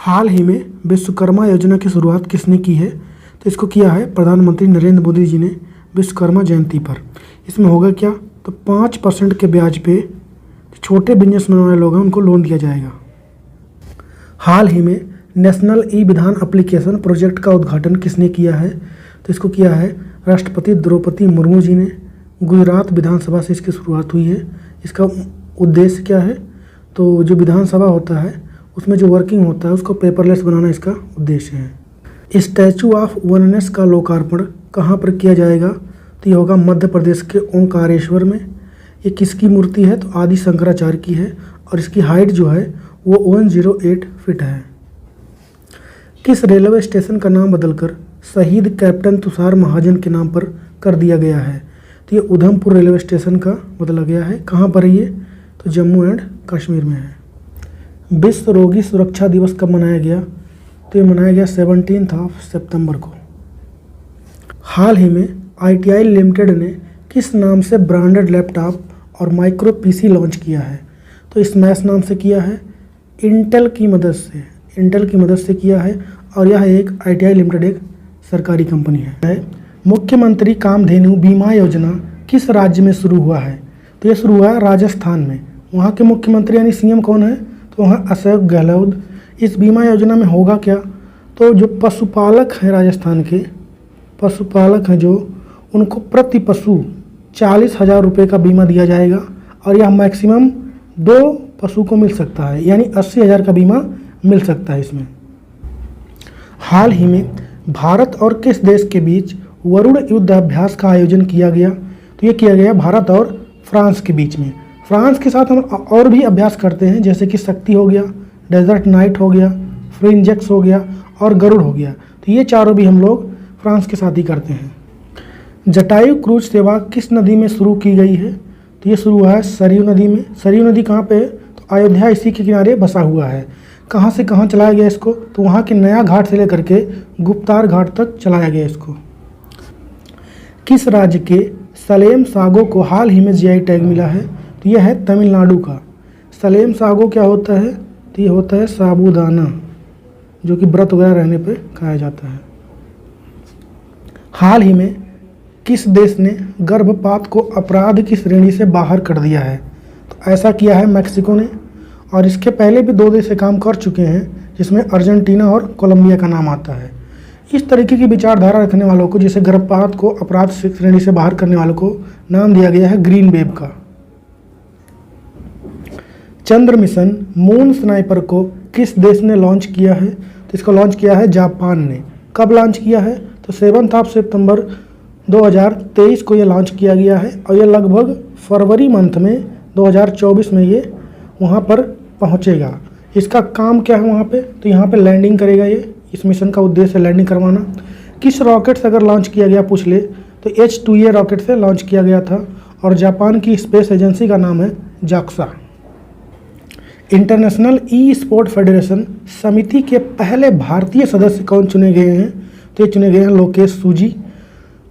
हाल ही में विश्वकर्मा योजना की शुरुआत किसने की है? तो इसको किया है प्रधानमंत्री नरेंद्र मोदी जी ने विश्वकर्मा जयंती पर। इसमें होगा क्या? तो 5% के ब्याज पे छोटे बिजनेस बनाने वाले लोग हैं उनको लोन दिया जाएगा। हाल ही में नेशनल ई विधान एप्लीकेशन प्रोजेक्ट का उद्घाटन किसने किया है? तो इसको किया है राष्ट्रपति द्रौपदी मुर्मू जी ने। गुजरात विधानसभा से इसकी शुरुआत हुई है। इसका उद्देश्य क्या है? तो जो विधानसभा होता है उसमें जो वर्किंग होता है उसको पेपरलेस बनाना इसका उद्देश्य है। स्टैचू ऑफ वननेस का लोकार्पण कहाँ पर किया जाएगा? तो ये होगा मध्य प्रदेश के ओंकारेश्वर में। ये किसकी मूर्ति है? तो आदि शंकराचार्य की है और इसकी हाइट जो है वो 108 फीट है। किस रेलवे स्टेशन का नाम बदलकर शहीद कैप्टन तुषार महाजन के नाम पर कर दिया गया है? तो ये उधमपुर रेलवे स्टेशन का बदला गया है। कहाँ पर है ये? तो जम्मू एंड कश्मीर में है। विश्व रोगी सुरक्षा दिवस कब मनाया गया? तो ये मनाया गया 17 सितंबर को। हाल ही में ITI लिमिटेड ने किस नाम से ब्रांडेड लैपटॉप और माइक्रो PC लॉन्च किया है? तो स्मैश नाम से किया है। इंटेल की मदद से किया है और यह एक ITI लिमिटेड एक सरकारी कंपनी है। मुख्यमंत्री कामधेनु बीमा योजना किस राज्य में शुरू हुआ है? तो ये शुरू हुआ है राजस्थान में। वहाँ के मुख्यमंत्री यानी CM कौन है? तो वहाँ अशोक गहलोत। इस बीमा योजना में होगा क्या? तो जो पशुपालक हैं राजस्थान के पशुपालक हैं जो उनको प्रति पशु 40,000 रुपये का बीमा दिया जाएगा और यह मैक्सिमम 2 पशु को मिल सकता है, यानी 80,000 का बीमा मिल सकता है इसमें। हाल ही में भारत और किस देश के बीच वरुण युद्ध अभ्यास का आयोजन किया गया? तो ये किया गया भारत और फ्रांस के बीच में। फ्रांस के साथ हम और भी अभ्यास करते हैं, जैसे कि शक्ति हो गया, डेजर्ट नाइट हो गया, फ्रिंजेक्स हो गया और गरुड़ हो गया। तो ये चारों भी हम लोग फ्रांस के साथ ही करते हैं। जटायु क्रूज सेवा किस नदी में शुरू की गई है? तो ये शुरू हुआ है सरयू नदी में। सरयू नदी कहाँ पे है? तो अयोध्या इसी के किनारे बसा हुआ है। कहाँ से कहाँ चलाया गया इसको? तो वहाँ के नया घाट से लेकर के गुप्तार घाट तक चलाया गया इसको। किस राज्य के सलेम सागो को हाल ही में GI टैग मिला है? तो यह है तमिलनाडु का। सलेम सागो क्या होता है? तो ये होता है साबूदाना, जो कि व्रत वगैरह रहने पे खाया जाता है। हाल ही में किस देश ने गर्भपात को अपराध की श्रेणी से बाहर कर दिया है? तो ऐसा किया है मैक्सिको ने, और इसके पहले भी 2 देश से काम कर चुके हैं, जिसमें अर्जेंटीना और कोलंबिया का नाम आता है। इस तरीके की विचारधारा रखने वालों को, जैसे गर्भपात को अपराध श्रेणी से बाहर करने वालों को, नाम दिया गया है ग्रीन वेव का। चंद्र मिशन मून स्नाइपर को किस देश ने लॉन्च किया है? तो इसको लॉन्च किया है जापान ने। कब लॉन्च किया है? तो 7 सितंबर 2023 को ये लॉन्च किया गया है और ये लगभग फरवरी मंथ में 2024 में ये वहाँ पर पहुँचेगा। इसका काम क्या है वहाँ पे? तो यहाँ पे लैंडिंग करेगा ये। इस मिशन का उद्देश्य है लैंडिंग करवाना। किस रॉकेट से अगर लॉन्च किया गया पूछ ले तो H2A रॉकेट से लॉन्च किया गया था और जापान की स्पेस एजेंसी का नाम है जाक्सा। इंटरनेशनल ई स्पोर्ट फेडरेशन समिति के पहले भारतीय सदस्य कौन चुने गए हैं? तो ये चुने गए हैं लोकेश सूजी।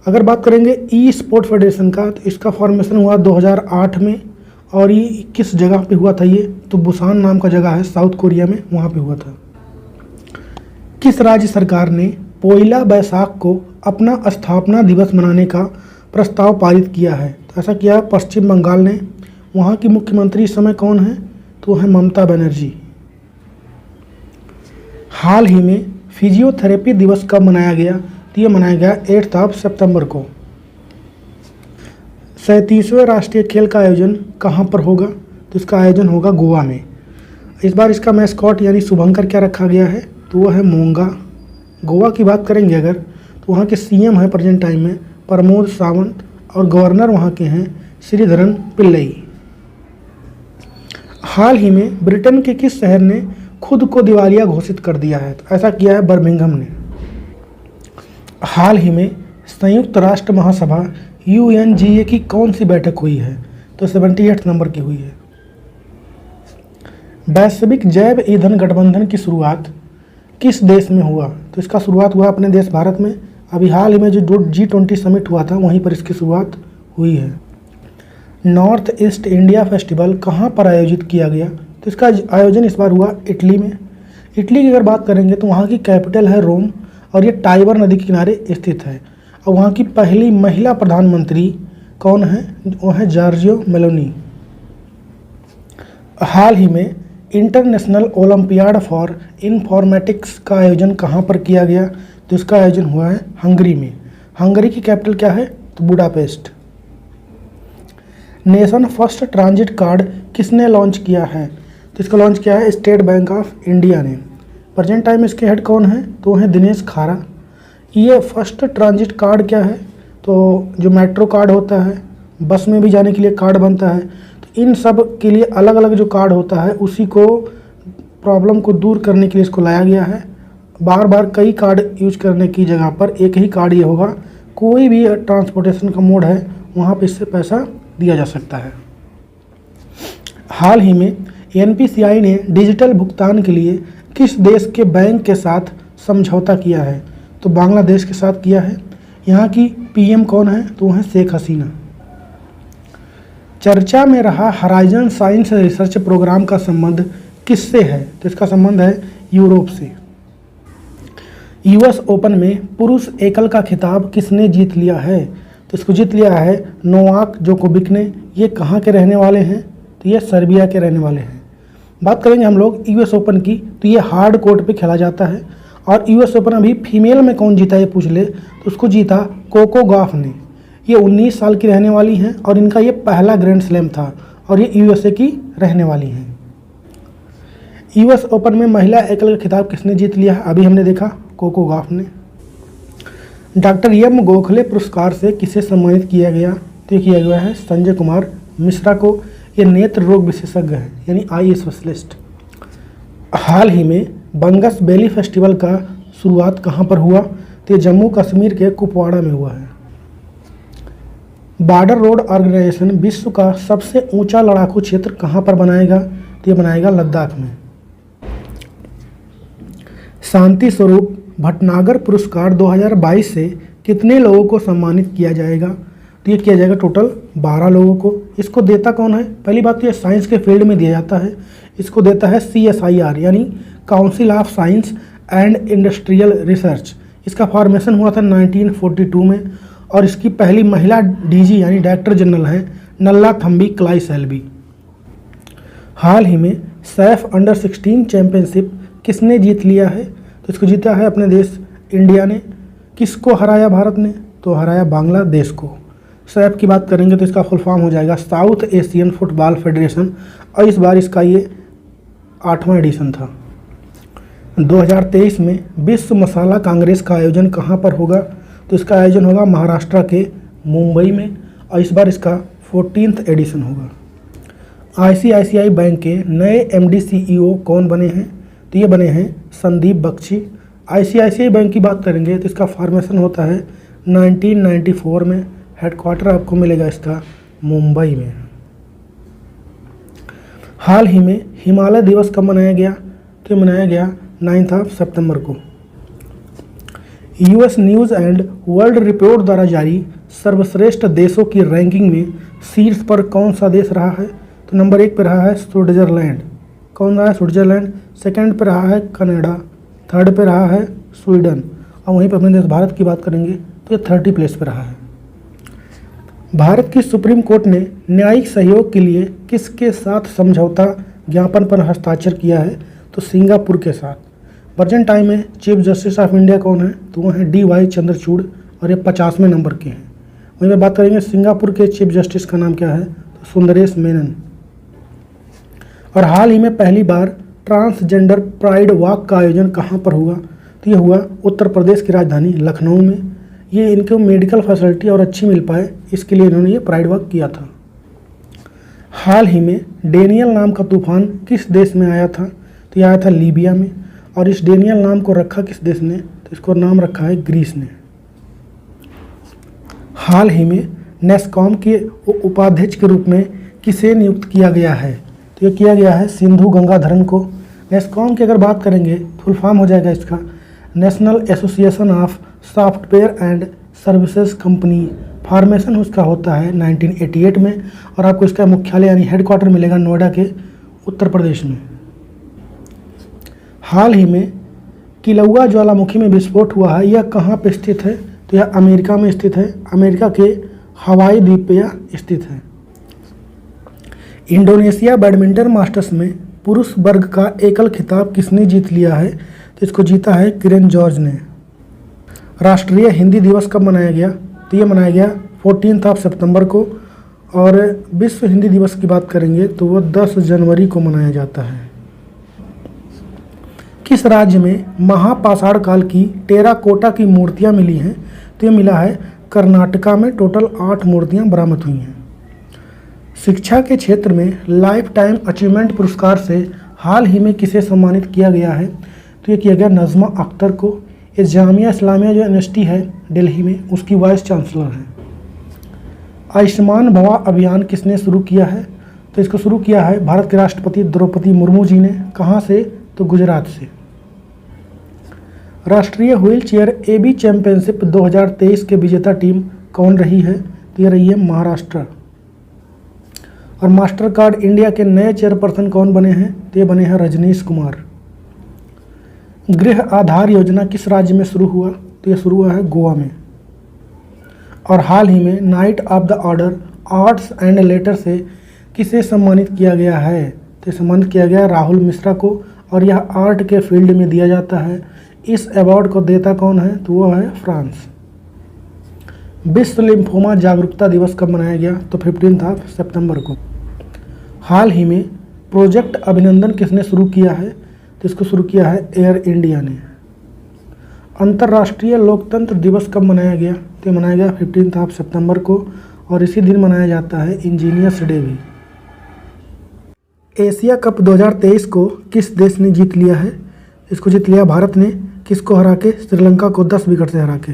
अगर बात करेंगे ई स्पोर्ट फेडरेशन का, तो इसका फॉर्मेशन हुआ 2008 में और ये किस जगह पे हुआ था? ये तो बुसान नाम का जगह है साउथ कोरिया में, वहाँ पे हुआ था। किस राज्य सरकार ने 1 बैसाख को अपना स्थापना दिवस मनाने का प्रस्ताव पारित किया है? तो ऐसा किया पश्चिम बंगाल ने। वहाँ की मुख्यमंत्री इस समय कौन है? तो है ममता बनर्जी। हाल ही में फिजियोथेरेपी दिवस कब मनाया गया? तो ये मनाया गया 8 सितंबर को। 37वें राष्ट्रीय खेल का आयोजन कहाँ पर होगा? तो इसका आयोजन होगा गोवा में। इस बार इसका मैस्कॉट यानी शुभंकर क्या रखा गया है? तो वो है मोंगा। गोवा की बात करेंगे अगर, तो वहाँ के CM है प्रेजेंट टाइम में प्रमोद सावंत और गवर्नर वहाँ के हैं श्रीधरन पिल्लई। हाल ही में ब्रिटेन के किस शहर ने खुद को दिवालिया घोषित कर दिया है? तो ऐसा किया है बर्मिंघम ने। हाल ही में संयुक्त राष्ट्र महासभा UNGA की कौन सी बैठक हुई है? तो 78 नंबर की हुई है। वैश्विक जैव ईंधन गठबंधन की शुरुआत किस देश में हुआ? तो इसका शुरुआत हुआ अपने देश भारत में। अभी हाल ही में जो G20 समिट हुआ था वहीं पर इसकी शुरुआत हुई है। नॉर्थ ईस्ट इंडिया फेस्टिवल कहाँ पर आयोजित किया गया? तो इसका आयोजन इस बार हुआ इटली में। इटली की अगर बात करेंगे तो वहाँ की कैपिटल है रोम और ये टाइबर नदी के किनारे स्थित है। और वहाँ की पहली महिला प्रधानमंत्री कौन है? वो है जॉर्जिया मेलोनी। हाल ही में इंटरनेशनल ओलंपियाड फॉर इंफॉर्मेटिक्स का आयोजन कहाँ पर किया गया? तो इसका आयोजन हुआ है हंगरी में। हंगरी की कैपिटल क्या है? तो Budapest. Nation first transit card किसने लॉन्च किया है? तो इसका लॉन्च किया है स्टेट बैंक ऑफ इंडिया ने। प्रेजेंट टाइम इसके हेड कौन है? तो हैं दिनेश खारा। ये फर्स्ट ट्रांजिट कार्ड क्या है? तो जो मेट्रो कार्ड होता है, बस में भी जाने के लिए कार्ड बनता है, तो इन सब के लिए अलग अलग जो कार्ड होता है उसी को प्रॉब्लम को दूर करने के लिए इसको लाया गया है। बार बार कई कार्ड यूज करने की जगह पर एक ही कार्ड ये होगा। कोई भी ट्रांसपोर्टेशन का मोड है वहाँ पे इससे पैसा दिया जा सकता है। हाल ही में एनपीसीआई ने डिजिटल भुगतान के लिए किस देश के बैंक के साथ समझौता किया है? तो बांग्लादेश के साथ किया है। यहाँ की पीएम कौन है? तो वो है शेख हसीना। चर्चा में रहा हराइजन साइंस रिसर्च प्रोग्राम का संबंध किससे है? तो इसका संबंध है यूरोप से। यूएस ओपन में पुरुष एकल का खिताब किसने जीत लिया है? तो इसको जीत लिया है नोवाक जोकोविक ने। ये कहाँ के रहने वाले हैं? तो ये सर्बिया के रहने वाले हैं। बात करेंगे हम लोग यूएस ओपन की, तो ये हार्ड कोर्ट पे खेला जाता है। और यूएस ओपन अभी फीमेल में कौन जीता ये पूछ ले तो उसको जीता कोको गॉफ ने। ये 19 साल की रहने वाली हैं और इनका ये पहला ग्रैंड स्लैम था और ये यूएसए की रहने वाली हैं। यूएस ओपन में महिला एकल का खिताब किसने जीत लिया है? अभी हमने देखा कोको गॉफ ने। डॉक्टर एम गोखले पुरस्कार से किसे सम्मानित किया गया? तो ये किया गया है संजय कुमार मिश्रा को। ये नेत्र रोग विशेषज्ञ हैं यानी आई स्पेशलिस्ट। हाल ही में बंगस बेली फेस्टिवल का शुरुआत कहाँ पर हुआ? तो ये जम्मू कश्मीर के कुपवाड़ा में हुआ है। बॉर्डर रोड ऑर्गेनाइजेशन विश्व का सबसे ऊंचा लड़ाकू क्षेत्र कहाँ पर बनाएगा? तो ये बनाएगा लद्दाख में। शांति स्वरूप भटनागर पुरस्कार 2022 से कितने लोगों को सम्मानित किया जाएगा? तो ये किया जाएगा टोटल 12 लोगों को। इसको देता कौन है? पहली बात तो ये साइंस के फील्ड में दिया जाता है। इसको देता है CSIR यानी council of science and industrial research. इसका फॉर्मेशन हुआ था 1942 में और इसकी पहली महिला डीजी यानी डायरेक्टर जनरल हैं नल्ला थम्बी क्लाई सेल्बी। हाल ही में सैफ अंडर 16 चैंपियनशिप किसने जीत लिया है? तो इसको जीता है अपने देश इंडिया ने। किसको हराया भारत ने? तो हराया बांग्लादेश को। सैफ की बात करेंगे तो इसका फुल फॉर्म हो जाएगा साउथ एशियन फुटबॉल फेडरेशन और इस बार इसका ये 8वां एडिशन था। 2023 में विश्व मसाला कांग्रेस का आयोजन कहाँ पर होगा? तो इसका आयोजन होगा महाराष्ट्र के मुंबई में और इस बार इसका 14th एडिशन होगा। ICICI बैंक के नए MD CEO कौन बने हैं? तो ये बने हैं संदीप बख्शी। ICICI बैंक की बात करेंगे तो इसका फॉर्मेशन होता है 1994 में। हेडक्वार्टर आपको मिलेगा इसका मुंबई में। हाल ही में हिमालय दिवस कब मनाया गया? तो ये मनाया गया 9 सितंबर को। US news and world report द्वारा जारी सर्वश्रेष्ठ देशों की रैंकिंग में शीर्ष पर कौन सा देश रहा है? तो नंबर 1 पे रहा है स्विट्जरलैंड। कौन रहा है? स्विट्जरलैंड। सेकंड पे रहा है कनाडा। थर्ड पे रहा है स्वीडन। और वहीं पर अपने देश भारत की बात करेंगे तो ये 30 प्लेस पे रहा है। भारत की सुप्रीम कोर्ट ने न्यायिक सहयोग के लिए किसके साथ समझौता ज्ञापन पर हस्ताक्षर किया है? तो सिंगापुर के साथ। प्रेजेंट टाइम में चीफ जस्टिस ऑफ इंडिया कौन है? तो वो हैं DY चंद्रचूड़ और ये 50वें नंबर के हैं। वहीं पर बात करेंगे सिंगापुर के चीफ जस्टिस का नाम क्या है? तो सुंदरेश मेनन। और हाल ही में पहली बार ट्रांसजेंडर प्राइड वॉक का आयोजन कहाँ पर हुआ? तो ये हुआ उत्तर प्रदेश की राजधानी लखनऊ में। ये इनको मेडिकल फैसिलिटी और अच्छी मिल पाए इसके लिए इन्होंने ये प्राइड वॉक किया था। हाल ही में डेनियल नाम का तूफान किस देश में आया था? तो ये आया था लीबिया में। और इस डेनियल नाम को रखा किस देश ने? तो इसको नाम रखा है ग्रीस ने। हाल ही में नेस्कॉम के उपाध्यक्ष के रूप में किसे नियुक्त किया गया है? तो ये किया गया है सिंधु गंगाधरन को। नेस्कॉम की अगर बात करेंगे फुल फॉर्म हो जाएगा इसका national association of software and services company. Formation उसका होता है 1988 में और आपको इसका मुख्यालय यानी हेडक्वार्टर मिलेगा नोएडा के उत्तर प्रदेश में। हाल ही में किलौआ ज्वालामुखी में विस्फोट हुआ है, यह कहाँ पर स्थित है? तो यह अमेरिका में स्थित है, अमेरिका के हवाई द्वीप पे यह स्थित है। इंडोनेशिया बैडमिंटन मास्टर्स में पुरुष वर्ग का एकल खिताब किसने जीत लिया है? तो इसको जीता है किरण जॉर्ज ने। राष्ट्रीय हिंदी दिवस कब मनाया गया? तो ये मनाया गया 14 सितंबर को। और विश्व हिंदी दिवस की बात करेंगे तो वो 10 जनवरी को मनाया जाता है। किस राज्य में महापाषाण काल की टेराकोटा की मूर्तियां मिली हैं? तो ये मिला है कर्नाटका में। टोटल 8 मूर्तियां बरामद हुई हैं। शिक्षा के क्षेत्र में लाइफ टाइम अचीवमेंट पुरस्कार से हाल ही में किसे सम्मानित किया गया है? तो ये किया गया नज़मा अख्तर को। ये जामिया इस्लामिया जो यूनिवर्सिटी है दिल्ली में, उसकी वाइस चांसलर है। आयुष्मान भवा अभियान किसने शुरू किया है? तो इसको शुरू किया है भारत के राष्ट्रपति द्रौपदी मुर्मू जी ने। कहाँ से? तो गुजरात से। राष्ट्रीय व्हील चेयर AB चैंपियनशिप 2023 के विजेता टीम कौन रही है? तो ये रही है महाराष्ट्र। और मास्टर कार्ड इंडिया के नए चेयरपर्सन कौन बने हैं? तो ये बने हैं रजनीश कुमार। गृह आधार योजना किस राज्य में शुरू हुआ? तो ये शुरू हुआ है गोवा में। और हाल ही में night of the order arts and later से किसे सम्मानित किया गया है? तो सम्मानित किया गया राहुल मिश्रा को। और यह आर्ट के फील्ड में दिया जाता है। इस अवार्ड को देता कौन है? तो वो है फ्रांस। विश्व लिम्फोमा जागरूकता दिवस कब मनाया गया? तो 15 सितंबर को। हाल ही में प्रोजेक्ट अभिनंदन किसने शुरू किया है? तो इसको शुरू किया है एयर इंडिया ने। अंतर्राष्ट्रीय लोकतंत्र दिवस कब मनाया गया? तो मनाया गया 15 सितंबर को। और इसी दिन मनाया जाता है इंजीनियर्स डे भी। एशिया कप 2023 को किस देश ने जीत लिया है? इसको जीत लिया भारत ने। किसको हरा के? श्रीलंका को 10 विकेट से हरा के।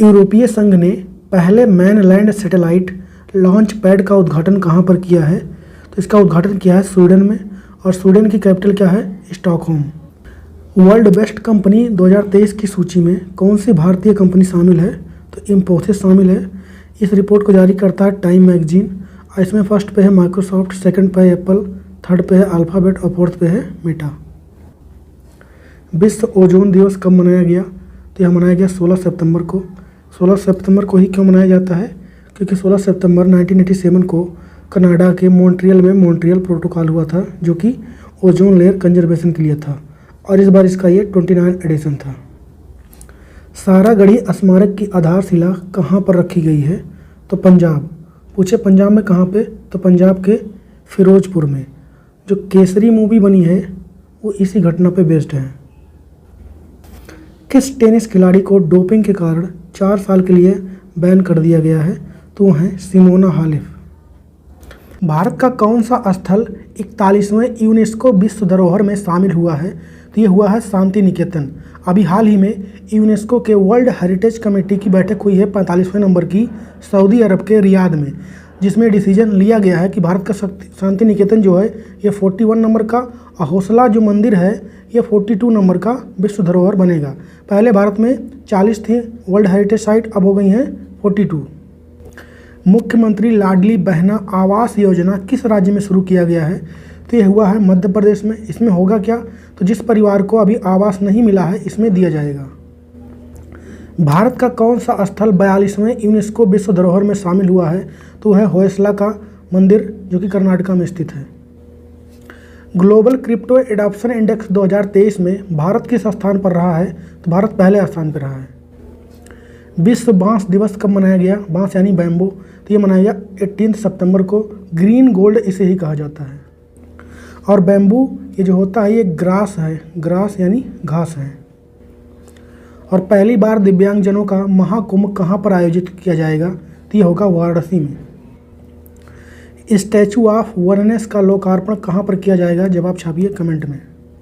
यूरोपीय संघ ने पहले मैनलैंड सैटेलाइट लॉन्च पैड का उद्घाटन कहाँ पर किया है? तो इसका उद्घाटन किया है स्वीडन में। और स्वीडन की कैपिटल क्या है? स्टॉकहोम। वर्ल्ड बेस्ट कंपनी 2023 की सूची में कौन सी भारतीय कंपनी शामिल है? तो इंफोसिस शामिल है। इस रिपोर्ट को जारी करता है टाइम मैगजीन। इसमें फर्स्ट पे है माइक्रोसॉफ्ट, सेकंड पे है एप्पल, थर्ड पे है अल्फ़ाबेट और फोर्थ पे है मेटा। विश्व ओजोन दिवस कब मनाया गया? तो यह मनाया गया 16 सितंबर को। 16 सितंबर को ही क्यों मनाया जाता है? क्योंकि 16 सितंबर 1987 को कनाडा के मॉन्ट्रियल में मॉन्ट्रियल प्रोटोकॉल हुआ था, जो कि ओजोन लेयर कंजर्वेशन के लिए था। और इस बार इसका ये 29 एडिशन था। सारागढ़ी स्मारक की आधारशिला कहाँ पर रखी गई है? तो पंजाब। पूछे पंजाब में कहाँ पे? तो पंजाब के फिरोजपुर में। जो केसरी मूवी बनी है वो इसी घटना पे बेस्ड है। किस टेनिस खिलाड़ी को डोपिंग के कारण 4 साल के लिए बैन कर दिया गया है? तो वो हैं सिमोना हालेप। भारत का कौन सा स्थल 41वें यूनेस्को विश्व धरोहर में शामिल हुआ है? तो ये हुआ है शांति निकेतन। अभी हाल ही में यूनेस्को के वर्ल्ड हेरिटेज कमेटी की बैठक हुई है 45वें नंबर की सऊदी अरब के रियाद में, जिसमें डिसीजन लिया गया है कि भारत का शांति निकेतन जो है ये 41 नंबर का, और हौसला जो मंदिर है ये 42 नंबर का विश्व धरोहर बनेगा। पहले भारत में 40 थी वर्ल्ड हेरिटेज साइट, अब हो गई हैं 42। मुख्यमंत्री लाडली बहना आवास योजना किस राज्य में शुरू किया गया है? तो ये हुआ है मध्य प्रदेश में। इसमें होगा क्या? तो जिस परिवार को अभी आवास नहीं मिला है इसमें दिया जाएगा। भारत का कौन सा स्थल 42वें यूनेस्को विश्व धरोहर में शामिल हुआ है? तो वह है होयसला का मंदिर, जो कि कर्नाटका में स्थित है। ग्लोबल क्रिप्टो एडॉप्शन इंडेक्स 2023 में भारत किस स्थान पर रहा है? तो भारत पहले स्थान पर रहा है। विश्व बांस दिवस कब मनाया गया? बांस यानी बैम्बू। तो ये मनाया गया 18 सितंबर को। ग्रीन गोल्ड इसे ही कहा जाता है। और बैम्बू ये जो होता है ये ग्रास है, ग्रास यानी घास है। और पहली बार दिव्यांगजनों का महाकुंभ कहाँ पर आयोजित किया जाएगा? तो ये होगा वाराणसी में। स्टैचू ऑफ वननेस का लोकार्पण कहाँ पर किया जाएगा? जवाब छापिए कमेंट में।